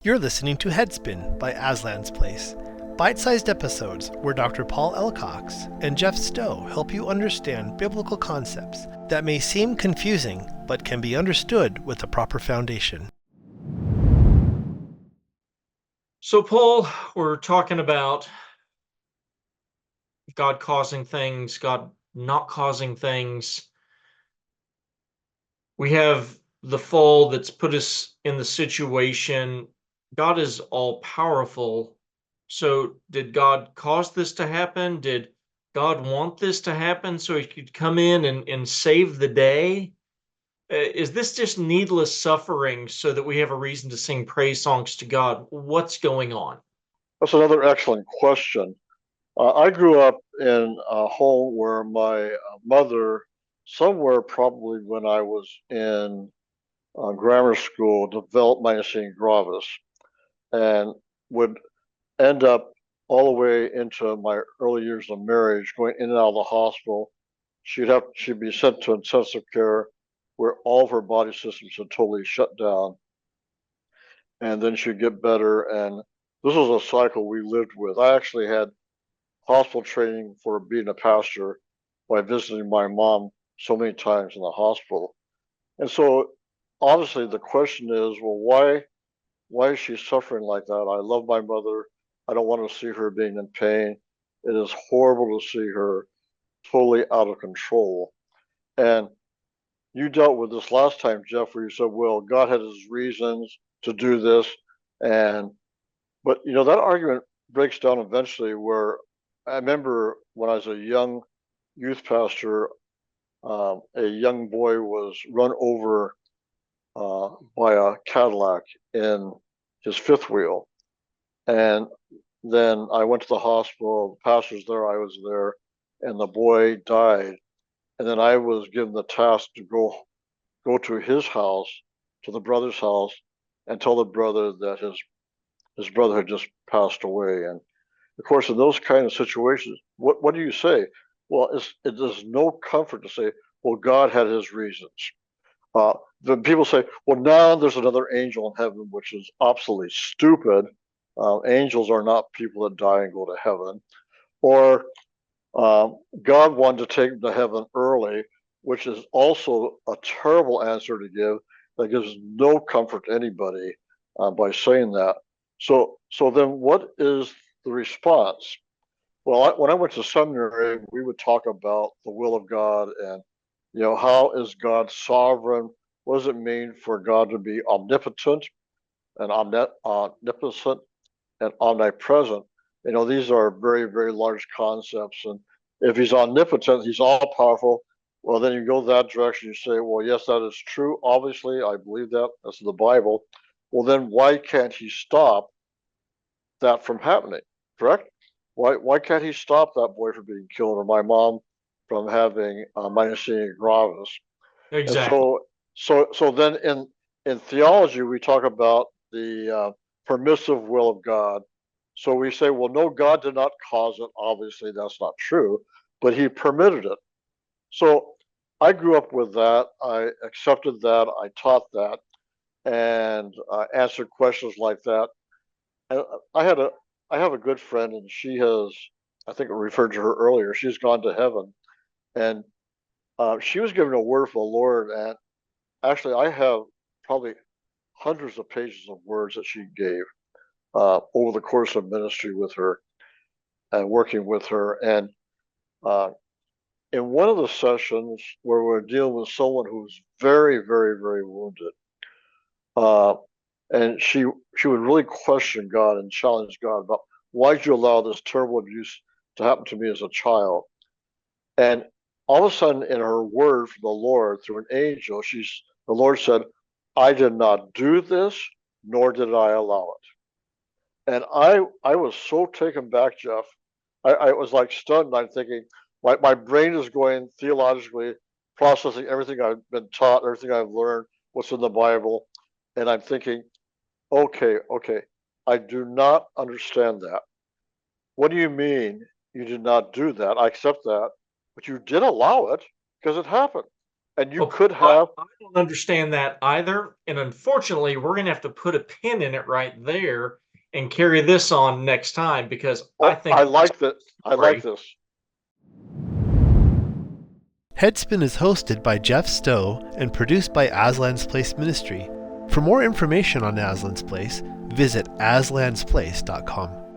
You're listening to Headspin by Aslan's Place, bite-sized episodes where Dr. Paul L. Cox and Jeff Stow help you understand biblical concepts that may seem confusing but can be understood with a proper foundation. So, Paul, we're talking about God causing things, God not causing things. We have the fall that's put us in the situation. God is all powerful. So, did God cause this to happen? Did God want this to happen so he could come in and save the day? Is this just needless suffering so that we have a reason to sing praise songs to God? What's going on? That's another excellent question. I grew up in a home where my mother, somewhere probably when I was in grammar school, developed myasthenia gravis and would end up all the way into my early years of marriage, going in and out of the hospital. She'd be sent to intensive care where all of her body systems had totally shut down, and then she'd get better. And this was a cycle we lived with. I actually had hospital training for being a pastor by visiting my mom so many times in the hospital. And so obviously the question is, well, why is she suffering like that? I love my mother. I don't want to see her being in pain. It is horrible to see her totally out of control. And you dealt with this last time, Jeff, where you said, well, God had his reasons to do this. And but that argument breaks down eventually where I remember when I was a young youth pastor, a young boy was run over by a Cadillac in his fifth wheel. And then I went to the hospital, the pastor's there, I was there, and the boy died. And then I was given the task to go to his house, to the brother's house, and tell the brother that his brother had just passed away. And of course, in those kind of situations, what do you say? Well, it is no comfort to say, well, God had his reasons. The people say, well, now there's another angel in heaven, which is absolutely stupid. Angels are not people that die and go to heaven. Or God wanted to take them to heaven early, which is also a terrible answer to give. That gives no comfort to anybody by saying that. So then, what is the response? Well, when I went to seminary, we would talk about the will of God and, how is God sovereign? What does it mean for God to be omnipotent and omnipotent and omnipresent? These are very, very large concepts. And if he's omnipotent, he's all powerful. Well, then you go that direction. You say, well, yes, that is true. Obviously, I believe that. That's in the Bible. Well, then why can't he stop that from happening? Correct? Why can't he stop that boy from being killed or my mom from having myasthenia gravis? And Exactly. so then in theology we talk about the permissive will of God. So we say, well, no, God did not cause it. Obviously, that's not true, but He permitted it. So I grew up with that. I accepted that. I taught that, and answered questions like that. And I have a good friend, and she has, I think I referred to her earlier. She's gone to heaven, and she was given a word from the Lord. And actually, I have probably hundreds of pages of words that she gave over the course of ministry with her and working with her. And uh, in one of the sessions where we're dealing with someone who's very, very, very wounded, uh, and she would really question God and challenge God about why did you allow this terrible abuse to happen to me as a child? And all of a sudden, in her word from the Lord through an angel, the Lord said, "I did not do this, nor did I allow it." And I was so taken back, Jeff. I was like stunned. I'm thinking, my brain is going theologically, processing everything I've been taught, everything I've learned, what's in the Bible, and I'm thinking, okay, I do not understand that. What do you mean you did not do that? I accept that, but you did allow it because it happened. And you Well, could have. I don't understand that either. And unfortunately, we're going to have to put a pin in it right there and carry this on next time because I think I like that. I like this. Headspin is hosted by Jeff Stow and produced by Aslan's Place Ministry. For more information on Aslan's Place, visit aslansplace.com.